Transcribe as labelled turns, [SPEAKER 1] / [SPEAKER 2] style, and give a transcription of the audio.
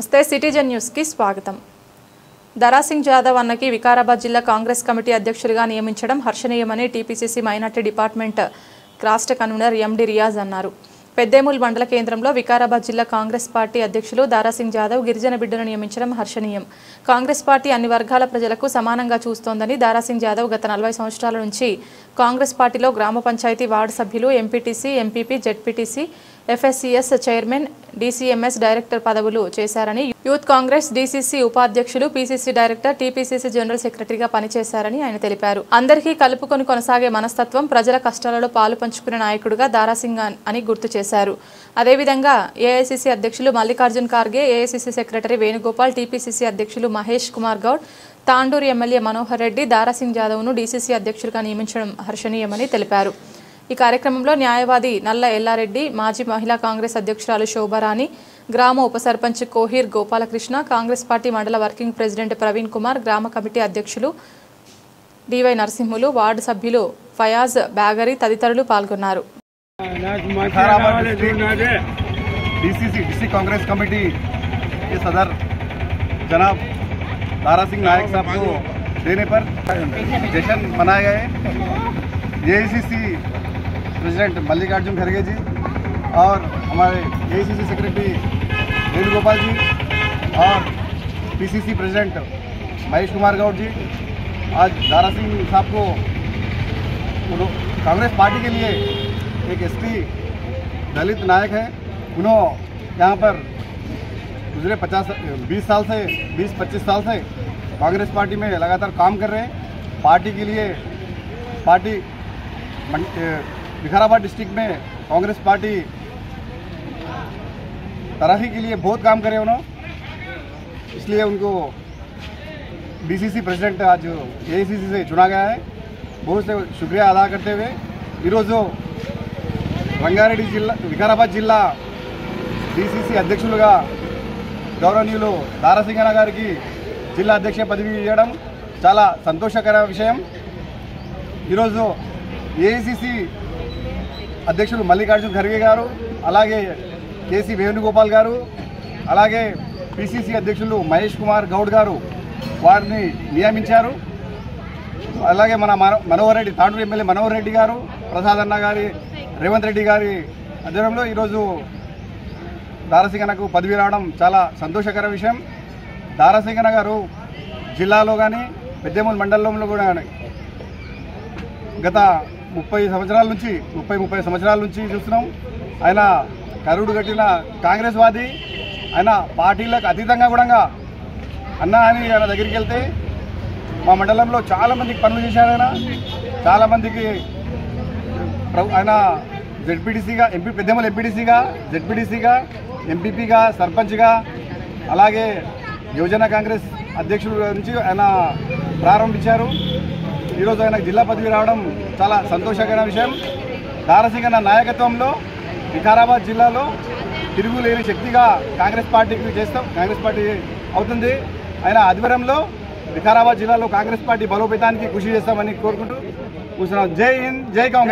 [SPEAKER 1] నమస్తే citizen news కి స్వాగతం। దారాసింగ్ జాదవ్ అన్నకి వికారాబాద్ జిల్లా కాంగ్రెస్ కమిటీ అధ్యక్షుడిగా నియమించడం హర్షణీయమని టీపీసీసీ మైనార్టీ డిపార్ట్మెంట్ రాష్ట్ర కన్వీనర్ ఎండి రియాజ్ అన్నారు। పెద్దేముల్ మండల కేంద్రంలో వికారాబాద్ జిల్లా కాంగ్రెస్ పార్టీ అధ్యక్షులు దారాసింగ్ జాదవ్ గిరిజన బిడ్డను నియమించడం హర్షణీయం। కాంగ్రెస్ పార్టీ అన్ని వర్గాల ప్రజలకు సమానంగా చూస్తోందని దారాసింగ్ జాదవ్ గత 40 సంవత్సరాల నుంచి కాంగ్రెస్ పార్టీలో గ్రామ పంచాయతీ వార్డు సభ్యులు, MPTC, MPP, ZPTC, FSCS chairman, DCMS director పదవులు చేశారని, యూత్ కాంగ్రెస్ డీసీసీ ఉపాధ్యక్షులు, పీసీసీ డైరెక్టర్, టీపీసీసీ జనరల్ సెక్రటరీగా పనిచేశారని ఆయన తెలిపారు। అందరికీ కలుపుకొని కొనసాగే మనస్తత్వం, ప్రజల కష్టాలలో పాలు పంచుకునే నాయకుడిగా దారాసింగ్ అని గుర్తు చేశారు। అదేవిధంగా ఏఐసీసీ అధ్యక్షులు Mallikarjun Kharge, AICC secretary Venugopal, TPCC అధ్యక్షులు మహేష్ కుమార్ గౌడ్, తాండూరు ఎమ్మెల్యే మనోహర్ రెడ్డి దారాసింగ్ జాదవ్ను డీసీసీ అధ్యక్షుడిగా నియమించడం హర్షణీయమని తెలిపారు। ఈ కార్యక్రమంలో న్యాయవాది నల్ల ఎల్లారెడ్డి, మాజీ మహిళా కాంగ్రెస్ అధ్యక్షురాలు శోభారాణి, గ్రామ ఉప సర్పంచ్ కోహీర్ గోపాలకృష్ణ, కాంగ్రెస్ పార్టీ మండల వర్కింగ్ ప్రెసిడెంట్ ప్రవీణ్ కుమార్, గ్రామ కమిటీ అధ్యక్షులు డివై నరసింహులు, వార్డు సభ్యులు ఫయాజ్ బాగరి తదితరులు పాల్గొన్నారు।
[SPEAKER 2] डीसीसी कांग्रेस कमेटी के सदर जनाब दारा सिंह नायक साहब को देने पर जश्न मनाया गया है। एआईसीसी प्रेसिडेंट मल्लिकार्जुन खड़गे जी और हमारे एआईसीसी सेक्रेटरी वेणुगोपाल जी और पीसीसी प्रेसिडेंट महेश कुमार गौड़ जी आज दारा सिंह साहब को कांग्रेस पार्टी के लिए एक एसटी दलित नायक है। उन्होंने यहाँ पर गुजरे 20 साल से 20-25 साल से कांग्रेस पार्टी में लगातार काम कर रहे हैं। पार्टी के लिए पार्टी विकाराबाद डिस्ट्रिक्ट में कांग्रेस पार्टी तरक्की के लिए बहुत काम करे उन्होंने, इसलिए उनको डीसीसी प्रेसिडेंट आज एआईसीसी से चुना गया है। बहुत से शुक्रिया अदा करते हुए रंगारेड्डी जिला विकाराबाद जिला डीसीसी अध्यक्षुलुगा गौरवनीयुलु दारासिंग अन्न गारिकी जिल्ला अध्यक्ष पदवी इవ్వడం చాలా సంతోషకర విషయం। ఈరోజు ఏఐసీసీ అధ్యక్షులు మల్లికార్జున్ ఖర్గే గారు, అలాగే కేసీ వేణుగోపాల్ గారు, అలాగే పీసీసీ అధ్యక్షులు మహేష్ కుమార్ గౌడ్ గారు వారిని నియమించారు। అలాగే మన మనోహర్ రెడ్డి, తాండూరు ఎమ్మెల్యే మనోహర్ రెడ్డి గారు, ప్రసాద్ అన్న గారి, రేవంత్ రెడ్డి గారి ఆధ్వర్యంలో ఈరోజు దారాసింగ్ అన్నకు పదవి రావడం చాలా సంతోషకర విషయం। దారాసింగ్ అన్న గారు జిల్లాలో కానీ పెద్దేముల్ మండలంలో కూడా గత 30 సంవత్సరాల నుంచి చూస్తున్నాం। ఆయన కరుడు కట్టిన కాంగ్రెస్ వాది, ఆయన పార్టీలకు అతీతంగా కూడా అన్న అని ఆయన దగ్గరికి వెళ్తే మా మండలంలో చాలామందికి పనులు చేశారు। ఆయన చాలామందికి ఆయన జెడ్పీటీసీగా, పెద్దేముల్ ఎంపీటీసీగా, జెడ్పీటీసీగా, ఎంపీపీగా, సర్పంచ్గా, అలాగే యువజన కాంగ్రెస్ అధ్యక్షుడు నుంచి ఆయన ప్రారంభించారు। ఈరోజు ఆయన జిల్లా పదవి రావడం చాలా సంతోషకరమైన విషయం। దారాసింగ్ అన్న నాయకత్వంలో వికారాబాద్ జిల్లాలో తిరుగులేని శక్తిగా కాంగ్రెస్ పార్టీకి చేస్తాం, కాంగ్రెస్ పార్టీ అవుతుంది। ఆయన ఆధ్వర్యంలో వికారాబాద్ జిల్లాలో కాంగ్రెస్ పార్టీ బలోపేతానికి కృషి చేస్తామని కోరుకుంటూ కూర్చున్నాం। జై హింద్, జై కాంగ్రెస్।